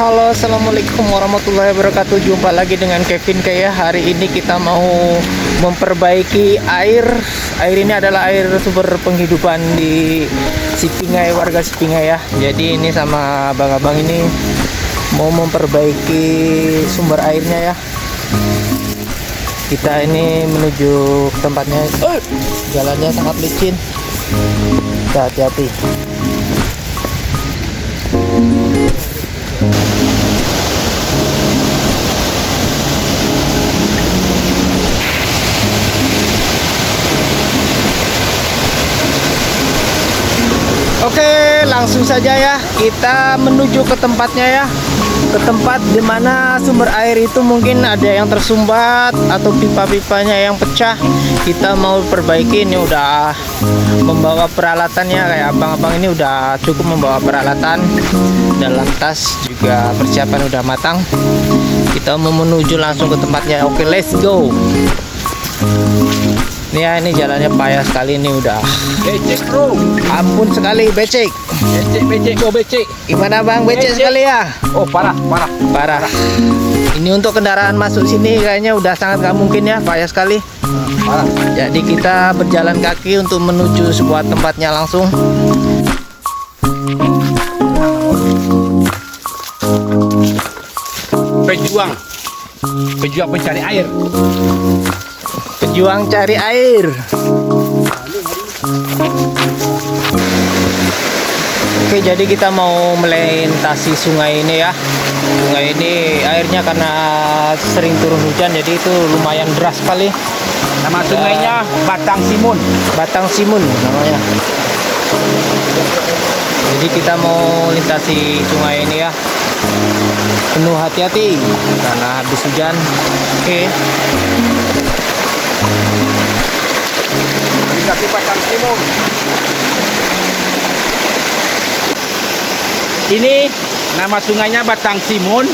Halo, assalamualaikum warahmatullahi wabarakatuh. Jumpa lagi dengan Kevin Kaya. Hari ini kita mau memperbaiki air. Air ini adalah air sumber penghidupan di Sipingai, warga Sipingai ya. Jadi ini sama abang-abang ini mau memperbaiki sumber airnya ya. Kita ini menuju ke tempatnya. Jalannya sangat licin. Hati-hati. Oke, langsung saja ya. Kita menuju ke tempatnya ya. Ke tempat dimana sumber air itu mungkin ada yang tersumbat atau pipa-pipanya yang pecah. Kita mau perbaiki. Ini udah membawa peralatannya, kayak abang-abang ini udah cukup membawa peralatan. Dalam tas juga persiapan udah matang. Kita mau menuju langsung ke tempatnya. Oke, let's go. Ya, ini jalannya payah sekali, ini udah becek bro, ampun sekali, becek. becek bro, becek. Gimana bang, becek sekali ya? Oh parah. Ini untuk kendaraan masuk sini kayaknya udah sangat gak mungkin ya, payah sekali. Parah. Jadi kita berjalan kaki untuk menuju sebuah tempatnya langsung. Pejuang mencari air. Pejuang cari air. Oke, jadi kita mau melintasi sungai ini ya. Sungai ini airnya karena sering turun hujan, jadi itu lumayan deras sekali. Nama sungainya Batang Simun. Batang Simun namanya. Jadi kita mau lintasi sungai ini ya. Penuh hati-hati karena habis hujan. Oke. Mendekati Batang Simun. Ini nama sungainya Batang Simun.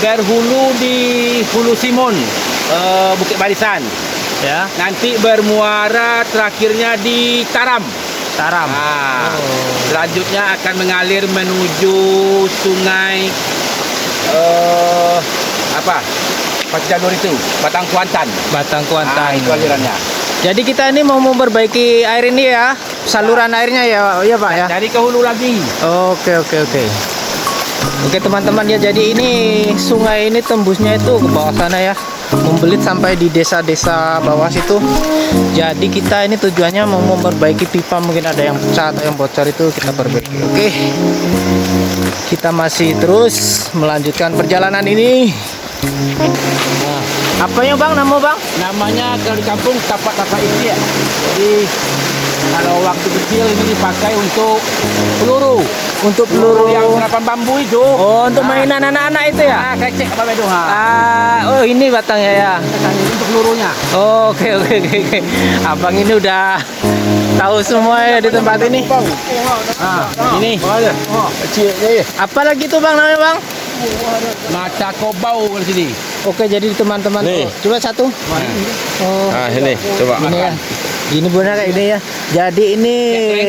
Berhulu di Hulu Simun, Bukit Barisan. Ya. Nanti bermuara terakhirnya di Taram. Taram. Selanjutnya akan mengalir menuju sungai Pak jalur itu Batang Kuantan. Batang Kuantan. Itu alirannya. Jadi kita ini mau memperbaiki air ini ya, saluran airnya ya Pak ya. Dari ke hulu lagi. Oke. Oke teman-teman ya, jadi ini sungai ini tembusnya itu ke bawah sana ya, membelit sampai di desa-desa bawah situ. Jadi kita ini tujuannya mau memperbaiki pipa, mungkin ada yang pecah atau yang bocor, itu kita perbaiki. Oke, kita masih terus melanjutkan perjalanan ini. Nah, apanya bang, nama bang? Namanya kalau di kampung tapak isi ya. Jadi kalau waktu kecil ini dipakai untuk peluru. Untuk peluru yang senapan bambu itu. Oh, untuk mainan anak-anak itu ya? Kecek apa bedo? Oh ini batangnya ya. Untuk pelurunya. Oke. Abang ini udah tahu semua ya di tempat ini. Ini. Apa lagi tuh bang namanya bang? Mata kobau di sini. Oke, jadi teman-teman coba satu. Ini coba. Ini ya. Ini benar kayak ini ya. Jadi ini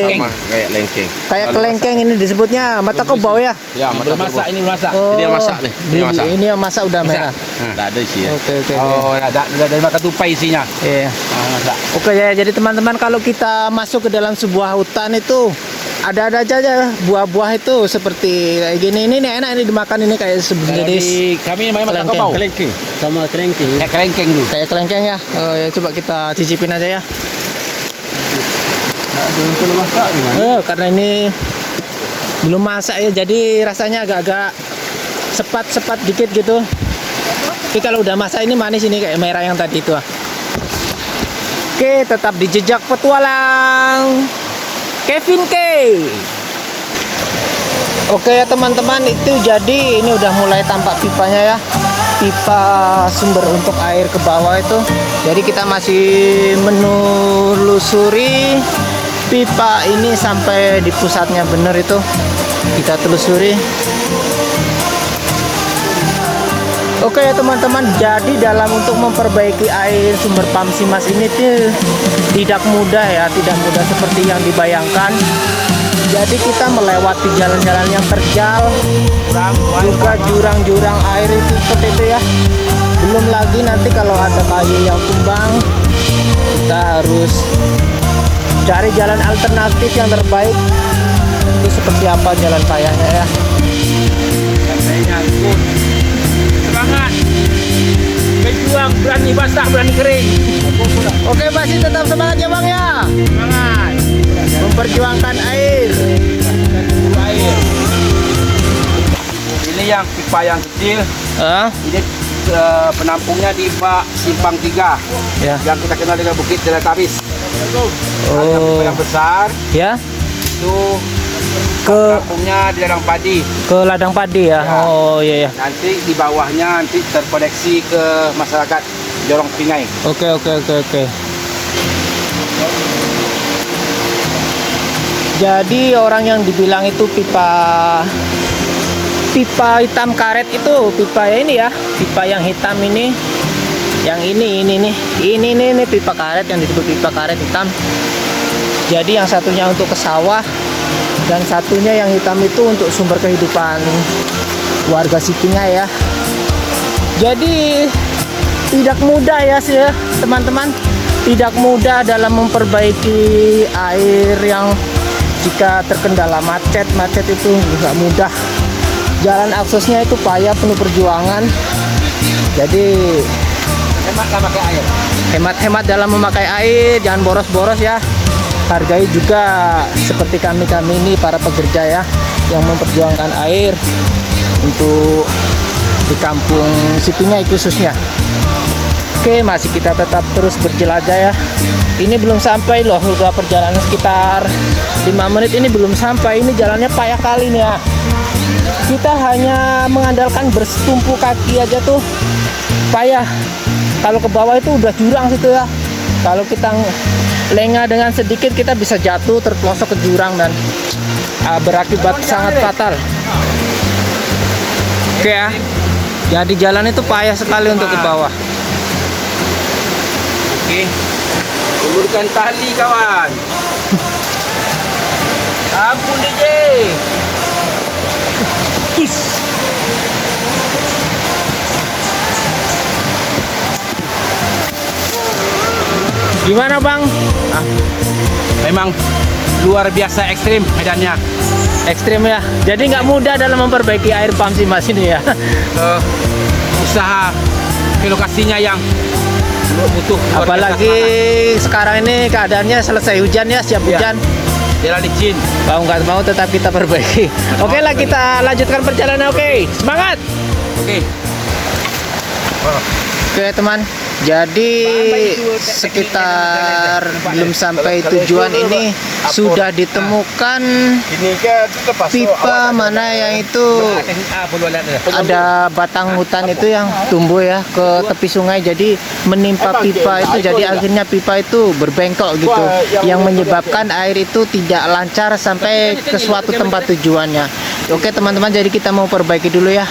Sama kayak lengkeng. kayak kelengkeng, ini disebutnya mata kobau ya. Ya, Belum masak ini masak. Oh, Ini yang masak nih. Ini yang masak. Ini yang masak udah merah. Enggak ada isi ya. Oke. Oh, ada dari makan tupai isinya. Iya. Masak. Oke ya, jadi teman-teman kalau kita masuk ke dalam sebuah hutan itu ada aja buah-buah itu seperti kayak gini. Ini enak, ini dimakan, ini kayak sejenis Kami namanya mata kobau. Kelengkeng. Sama kelengkeng. Kayak kelengkeng dulu. kayak kelengkeng ya. Oh ya, coba kita cicipin aja ya. Belum masak gimana? Karena ini belum masak ya, jadi rasanya agak-agak sepat dikit gitu. Tapi kalau udah masak ini manis, ini kayak merah yang tadi itu. Oke, tetap di jejak petualang Kevin K. Oke ya teman-teman, itu jadi ini udah mulai tampak pipanya ya. Pipa sumber untuk air ke bawah itu. Jadi kita masih menelusuri pipa ini sampai di pusatnya bener itu. Kita telusuri. Oke ya teman-teman, jadi dalam untuk memperbaiki air sumber pam Simas ini tuh tidak mudah ya, tidak mudah seperti yang dibayangkan. Jadi kita melewati jalan-jalan yang terjal, juga jurang-jurang air itu seperti itu ya. Belum lagi nanti kalau ada kayu yang tumbang, kita harus cari jalan alternatif yang terbaik. Itu seperti apa jalan payahnya ya. Semangat, berjuang, berani basah, berani kering. Oke, masih tetap semangat ya Bang ya. Semangat, Memperjuangkan air. air. Ini yang pipa yang kecil. Ini penampungnya di Simpang 3 Ya. yang kita kenal dengan Bukit Teletabis. Oh. Yang besar Ya. itu Ke penampungnya di ladang padi. ladang padi ya. Ya. Oh iya ya. Nanti di bawahnya nanti terkoneksi ke masyarakat Jorong Pingai. Oke. Jadi orang yang dibilang itu pipa hitam karet itu pipa ya ini ya, pipa yang hitam ini, yang ini nih pipa karet yang disebut pipa karet hitam. Jadi yang satunya untuk ke sawah dan satunya yang hitam itu untuk sumber kehidupan warga Sipingai ya. Jadi tidak mudah ya sih ya, teman-teman, tidak mudah dalam memperbaiki air yang jika terkendala macet itu nggak mudah. Jalan aksesnya itu payah, penuh perjuangan. Jadi Hemat lah pakai air. hemat-hemat dalam memakai air, jangan boros-boros ya. Hargai juga seperti kami ini para pekerja ya, yang memperjuangkan air untuk di kampung Sipingai khususnya. Oke, masih kita tetap terus berjelajah ya. Ini belum sampai loh, udah perjalanan sekitar 5 menit ini belum sampai. Ini jalannya payah kali nih ya. Kita hanya mengandalkan bersetumpu kaki aja tuh payah. Kalau ke bawah itu udah jurang situ ya. Kalau kita lengah dengan sedikit kita bisa jatuh terpelosok ke jurang dan berakibat sangat fatal. Oke ya. Jadi jalan itu payah sekali untuk ke bawah. Oke. Ulurkan tali kawan. Ampun DJ. Gimana Bang? Memang luar biasa ekstrim medannya. Ekstrim ya. Jadi nggak mudah dalam memperbaiki air pam Simas ini ya. Usaha ke lokasinya yang butuh luar biasa Apalagi semangat. sekarang ini keadaannya selesai hujan ya, siap Ya. hujan. Jalan licin. Mau nggak mau tetap kita perbaiki. Oke lah, kita lanjutkan perjalanan. Oke, semangat. Oke. Oke teman, jadi sekitar belum sampai tujuan ini sudah ditemukan pipa mana yang itu ada batang hutan itu yang tumbuh ya ke tepi sungai, jadi menimpa pipa itu, jadi akhirnya pipa itu berbengkok gitu yang menyebabkan air itu tidak lancar sampai ke suatu tempat tujuannya. Oke teman-teman, jadi kita mau perbaiki dulu ya.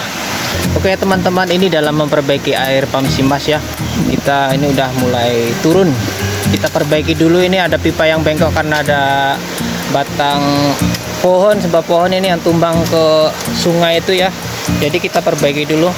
Oke teman-teman, ini dalam memperbaiki air pam Simas ya, kita ini udah mulai turun. Kita perbaiki dulu, ini ada pipa yang bengkok karena ada batang pohon, sebab pohon ini yang tumbang ke sungai itu ya. Jadi kita perbaiki dulu.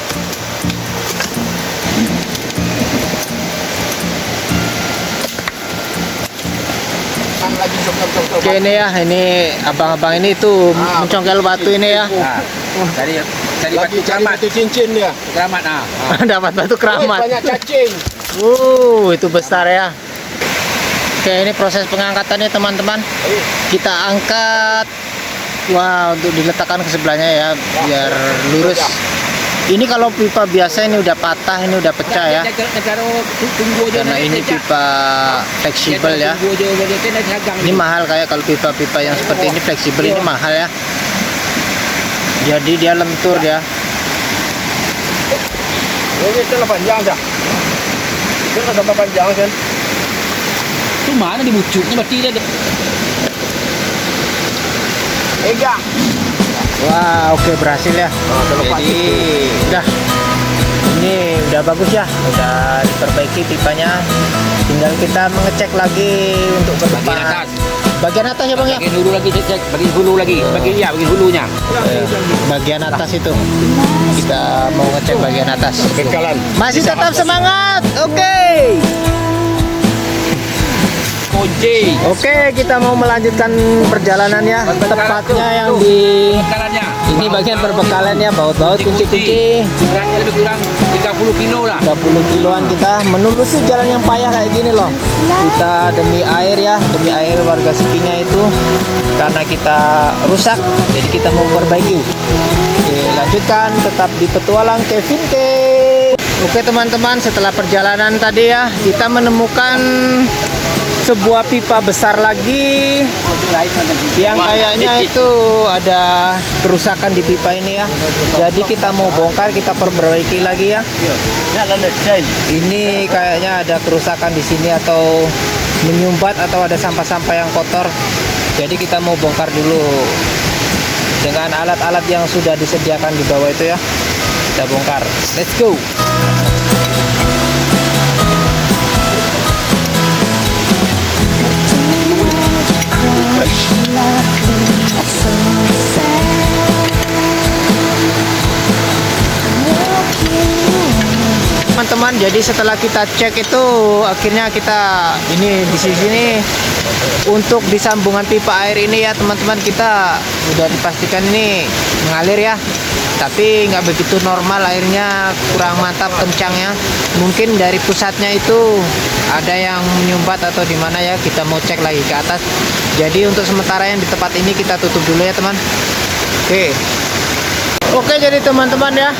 Oke ini ya, ini abang-abang ini tuh mencongkel batu ini ya. Nah, dari batu keramat. cincin dia. Keramat nah. Dapat batu keramat. Banyak cacing. Itu besar ya. Oke, ini proses pengangkatannya teman-teman. Kita angkat. Wow, untuk diletakkan ke sebelahnya ya, biar lurus. Ini kalau pipa biasa ini udah patah, ini udah pecah ya. Karena ini pipa fleksibel ya. Ini mahal kayak kalau pipa-pipa yang seperti ini fleksibel ini mahal ya. Jadi dia lentur ya. Ini itu panjang dah. Itu ada panjang kan. Itu mana dibucuknya berarti dia. Ega. Wah, oke berhasil ya. Jadi udah. Ini ini udah bagus ya, udah diperbaiki pipanya. Tinggal kita mengecek lagi untuk ke depan. Bagian atas. Bagian atas ya bang ya. Bagian hulu lagi cek, bagian hulu lagi, bagian hulunya. Bagian atas itu kita mau ngecek bagian atas. Bengkalan. Masih tetap semangat. Oke. Kunci. Oke, kita mau melanjutkan perjalanannya. Tepatnya yang di Bekalannya. ini bagian perbekalannya, baut-baut, kunci-kunci. Beratnya lebih kurang 30 kilo lah. 30 kiloan kita menelusuri jalan yang payah kayak gini loh. Kita demi air ya, demi air warga Sipingai itu karena kita rusak, jadi kita mau perbaiki. Oke, lanjutkan tetap di petualang Kevin K. Oke teman-teman, setelah perjalanan tadi ya, kita menemukan sebuah pipa besar lagi yang kayaknya itu ada kerusakan di pipa ini ya. Jadi kita mau bongkar, kita perbaiki lagi ya. Ini kayaknya ada kerusakan di sini atau menyumbat atau ada sampah-sampah yang kotor. Jadi kita mau bongkar dulu dengan alat-alat yang sudah disediakan di bawah itu ya. Kita bongkar. Let's go. Teman-teman, jadi setelah kita cek itu akhirnya kita ini di sini untuk di sambungan pipa air ini ya teman-teman, kita udah dipastikan ini mengalir ya, tapi nggak begitu normal, airnya kurang mantap kencangnya. Mungkin dari pusatnya itu ada yang menyumbat atau di mana ya, kita mau cek lagi ke atas. Jadi untuk sementara yang di tempat ini kita tutup dulu ya teman. Oke, jadi teman-teman ya,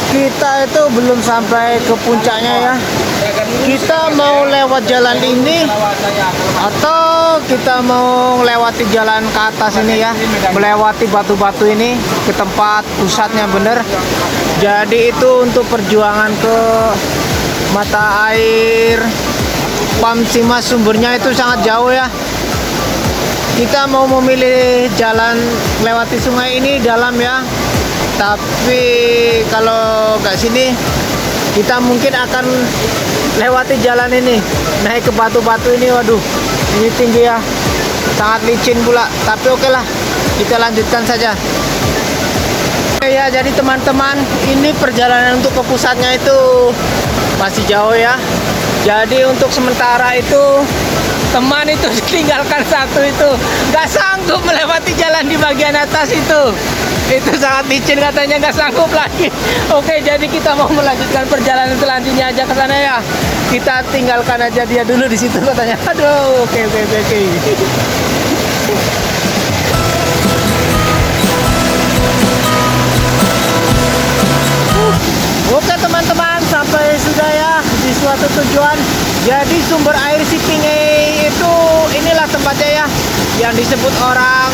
kita itu belum sampai ke puncaknya ya. Kita mau lewat jalan ini atau kita mau melewati jalan ke atas ini ya, melewati batu-batu ini ke tempat pusatnya bener. Jadi itu untuk perjuangan ke mata air Pamsimas, sumbernya itu sangat jauh ya. Kita mau memilih jalan melewati sungai ini dalam ya, tapi kalau nggak sini kita mungkin akan lewati jalan ini, naik ke batu-batu ini. Waduh, ini tinggi ya, sangat licin pula, tapi oke lah, kita lanjutkan saja. Oke ya, jadi teman-teman, ini perjalanan untuk ke pusatnya itu masih jauh ya. Jadi untuk sementara itu teman itu ditinggalkan satu itu nggak sanggup melewati jalan di bagian atas itu sangat licin katanya, nggak sanggup lagi. Oke, jadi kita mau melanjutkan perjalanan selanjutnya aja ke sana ya. Kita tinggalkan aja dia dulu di situ katanya. Aduh, oke. Oke teman-teman, sampai sudah ya di suatu tujuan. Jadi sumber air Sipingai itu inilah tempatnya ya, yang disebut orang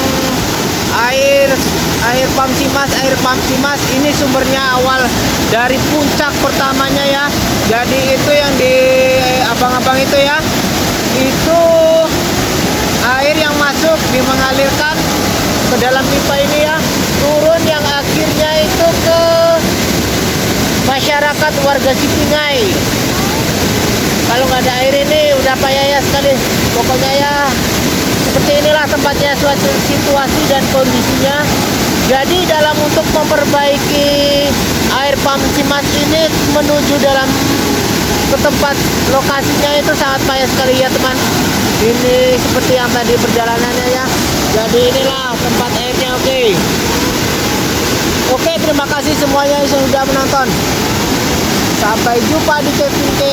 air Pamsimas. Ini sumbernya awal dari puncak pertamanya ya. Jadi itu yang di abang-abang itu ya, itu air yang masuk mengalirkan ke dalam pipa ini ya, turun yang akhirnya itu ke masyarakat warga Sipingai. Kalau nggak ada air ini udah payah ya sekali. Pokoknya ya seperti inilah tempatnya, suatu situasi dan kondisinya. Jadi dalam untuk memperbaiki air Pamsimas ini menuju dalam ke tempat lokasinya itu sangat payah sekali ya teman. Ini seperti yang tadi perjalanannya ya. Jadi inilah tempat airnya. Oke, terima kasih semuanya yang sudah menonton. Sampai jumpa di Kevin K.